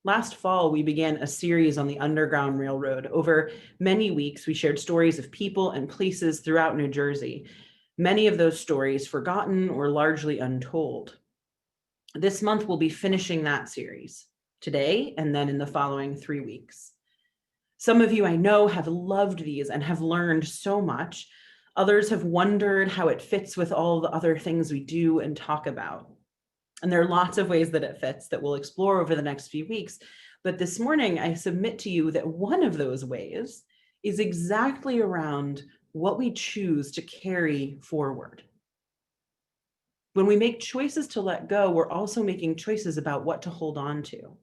Last fall, we began a series on the Underground Railroad. Over many weeks, we shared stories of people and places throughout New Jersey, many of those stories forgotten or largely untold. This month, we'll be finishing that series today and then in the following 3 weeks. Some of you I know have loved these and have learned so much. Others have wondered how it fits with all the other things we do and talk about. And there are lots of ways that it fits that we'll explore over the next few weeks. But this morning, I submit to you that one of those ways is exactly around what we choose to carry forward. When we make choices to let go, we're also making choices about what to hold on to.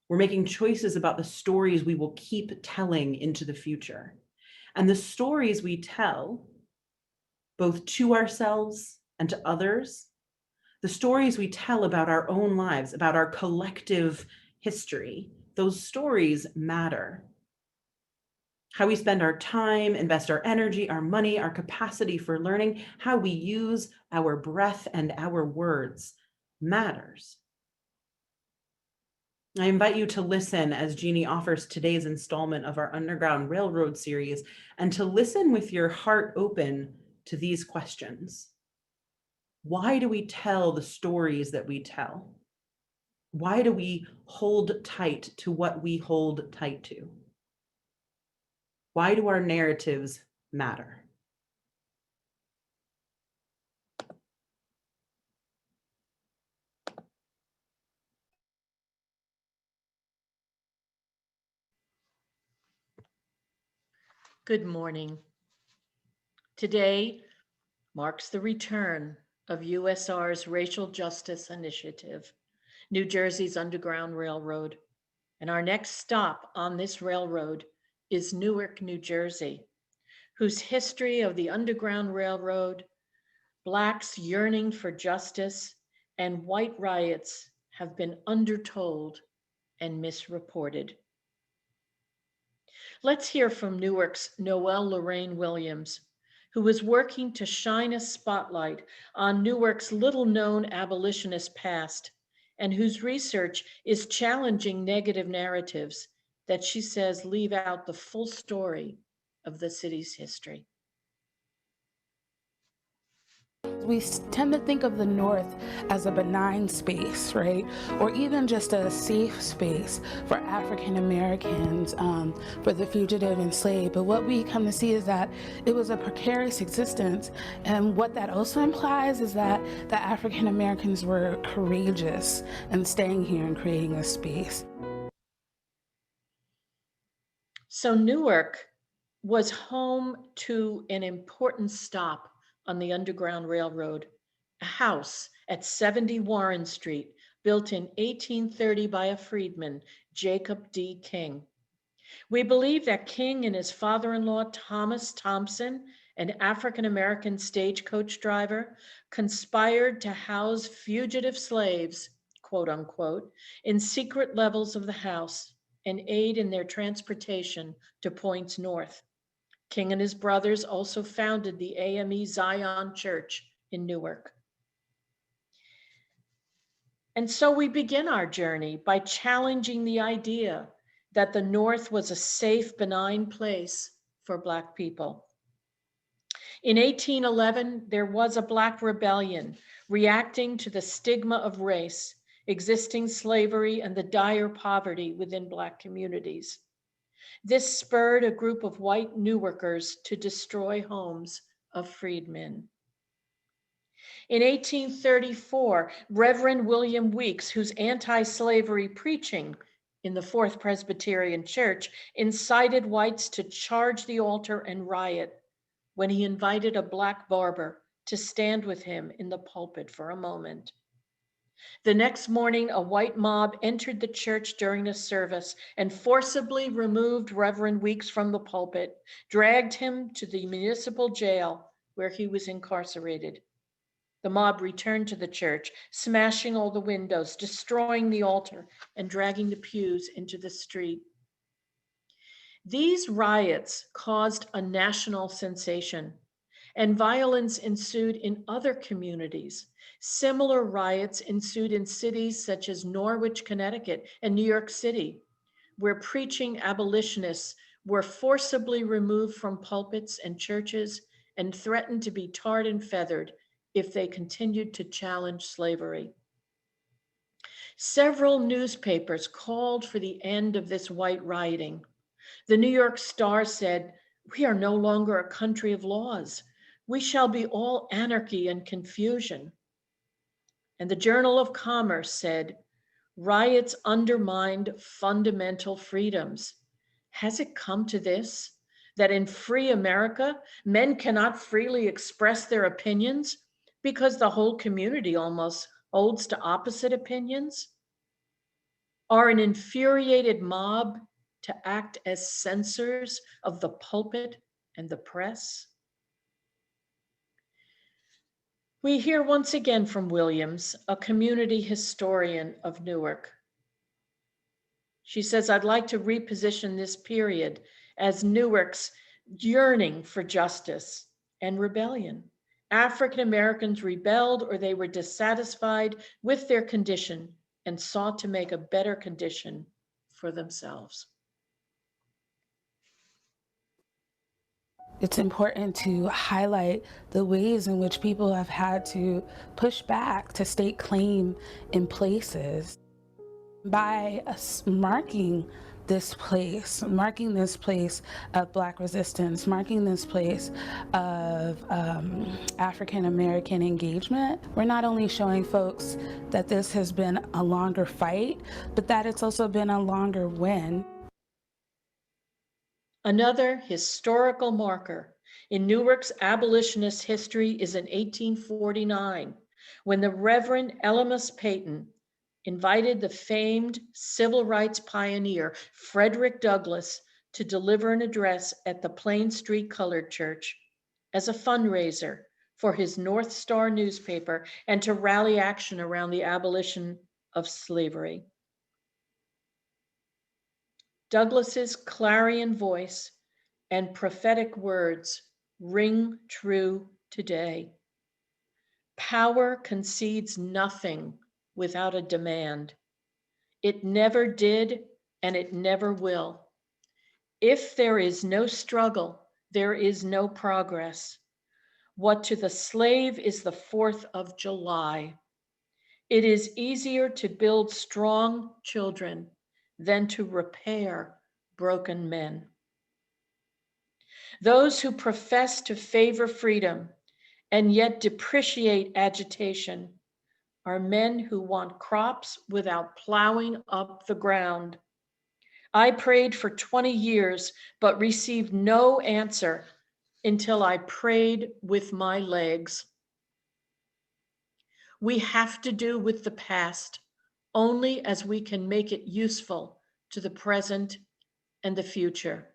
We're making choices about the stories we will keep telling into the future. And the stories we tell, both to ourselves and to others, the stories we tell about our own lives, about our collective history, those stories matter. How we spend our time, invest our energy, our money, our capacity for learning, how we use our breath and our words matters. I invite you to listen as Jeanne offers today's installment of our Underground Railroad series, and to listen with your heart open to these questions. Why do we tell the stories that we tell? Why do we hold tight to what we hold tight to? Why do our narratives matter? Good morning. Today marks the return of USR's Racial Justice Initiative, New Jersey's Underground Railroad. And our next stop on this railroad is Newark, New Jersey, whose history of the Underground Railroad, Blacks yearning for justice, and white riots have been undertold and misreported. Let's hear from Newark's Noelle Williams, who is working to shine a spotlight on Newark's little-known abolitionist past, and whose research is challenging negative narratives that she says leave out the full story of the city's history. We tend to think of the North as a benign space, right? Or even just a safe space for African Americans, for the fugitive enslaved. But what we come to see is that it was a precarious existence. And what that also implies is that the African Americans were courageous in staying here and creating a space. So Newark was home to an important stop on the Underground Railroad, a house at 70 Warren Street, built in 1830 by a freedman, Jacob D. King. We believe that King and his father-in-law, Thomas Thompson, an African-American stagecoach driver, conspired to house fugitive slaves, quote unquote, in secret levels of the house and aid in their transportation to points north. King and his brothers also founded the AME Zion Church in Newark. And so we begin our journey by challenging the idea that the North was a safe, benign place for Black people. In 1811, there was a Black rebellion reacting to the stigma of race, existing slavery, and the dire poverty within Black communities. This spurred a group of white Newarkers to destroy homes of freedmen. In 1834, Reverend William Weeks, whose anti-slavery preaching in the Fourth Presbyterian Church incited whites to charge the altar and riot when he invited a Black barber to stand with him in the pulpit for a moment. The next morning, a white mob entered the church during a service and forcibly removed Reverend Weeks from the pulpit, dragged him to the municipal jail where he was incarcerated. The mob returned to the church, smashing all the windows, destroying the altar, and dragging the pews into the street. These riots caused a national sensation, and violence ensued in other communities. Similar riots ensued in cities such as Norwich, Connecticut, and New York City, where preaching abolitionists were forcibly removed from pulpits and churches and threatened to be tarred and feathered if they continued to challenge slavery. Several newspapers called for the end of this white rioting. The New York Star said, "We are no longer a country of laws. We shall be all anarchy and confusion." And the Journal of Commerce said, "Riots undermined fundamental freedoms." Has it come to this, that in free America, men cannot freely express their opinions because the whole community almost holds to opposite opinions? Are an infuriated mob to act as censors of the pulpit and the press? We hear once again from Williams, a community historian of Newark. She says, "I'd like to reposition this period as Newark's yearning for justice and rebellion. African Americans rebelled, or they were dissatisfied with their condition and sought to make a better condition for themselves." It's important to highlight the ways in which people have had to push back to stake claim in places by marking this place of Black resistance, marking this place of African American engagement. We're not only showing folks that this has been a longer fight, but that it's also been a longer win. Another historical marker in Newark's abolitionist history is in 1849, when the Reverend Elymas Peyton invited the famed civil rights pioneer Frederick Douglass to deliver an address at the Plain Street Colored Church as a fundraiser for his North Star newspaper and to rally action around the abolition of slavery. Douglass's clarion voice and prophetic words ring true today. Power concedes nothing without a demand. It never did, and it never will. If there is no struggle, there is no progress. What to the slave is the 4th of July. It is easier to build strong children than to repair broken men. Those who profess to favor freedom and yet depreciate agitation are men who want crops without plowing up the ground. I prayed for 20 years, but received no answer until I prayed with my legs. We have to do with the past only as we can make it useful to the present and the future.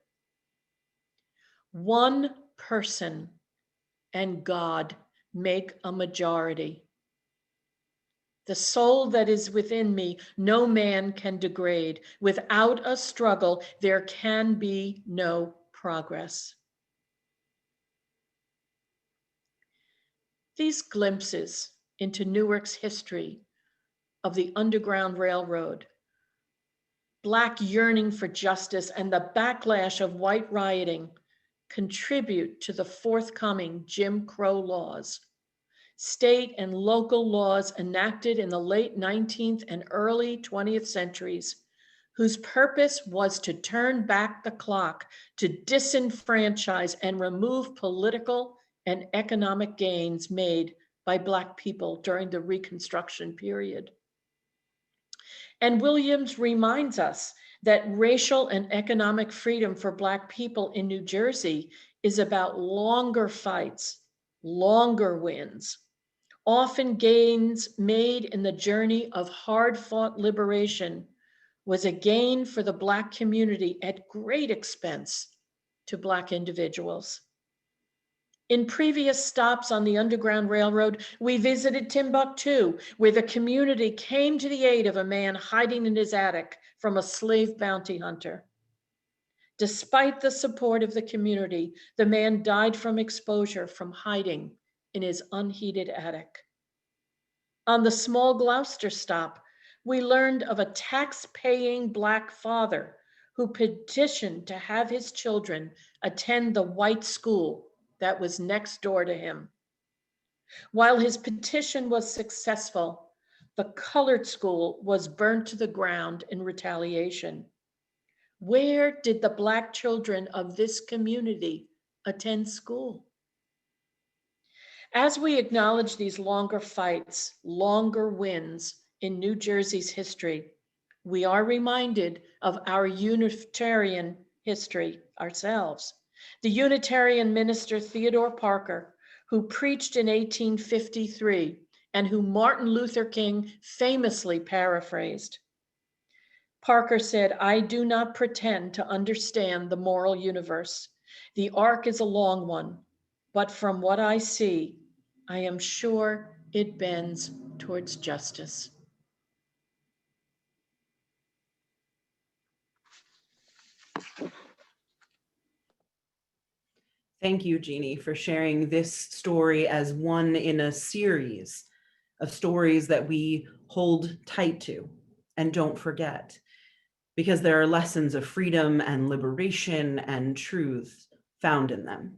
One person and God make a majority. The soul that is within me, no man can degrade. Without a struggle, there can be no progress. These glimpses into Newark's history of the Underground Railroad, Black yearning for justice, and the backlash of white rioting contribute to the forthcoming Jim Crow laws. State and local laws enacted in the late 19th and early 20th centuries, whose purpose was to turn back the clock, to disenfranchise and remove political and economic gains made by Black people during the Reconstruction period. And Williams reminds us that racial and economic freedom for Black people in New Jersey is about longer fights, longer wins, often gains made in the journey of hard-fought liberation was a gain for the Black community at great expense to Black individuals. In previous stops on the Underground Railroad, we visited Timbuktu, where the community came to the aid of a man hiding in his attic from a slave bounty hunter. Despite the support of the community, the man died from exposure from hiding in his unheated attic. On the small Gloucester stop, we learned of a tax-paying Black father who petitioned to have his children attend the white school that was next door to him. While his petition was successful, the colored school was burned to the ground in retaliation. Where did the Black children of this community attend school? As we acknowledge these longer fights, longer wins in New Jersey's history, we are reminded of our Unitarian history ourselves. The Unitarian minister Theodore Parker, who preached in 1853 and who Martin Luther King famously paraphrased. Parker said, "I do not pretend to understand the moral universe. The arc is a long one, but from what I see, I am sure it bends towards justice." Thank you, Jeanne, for sharing this story as one in a series of stories that we hold tight to and don't forget, because there are lessons of freedom and liberation and truth found in them.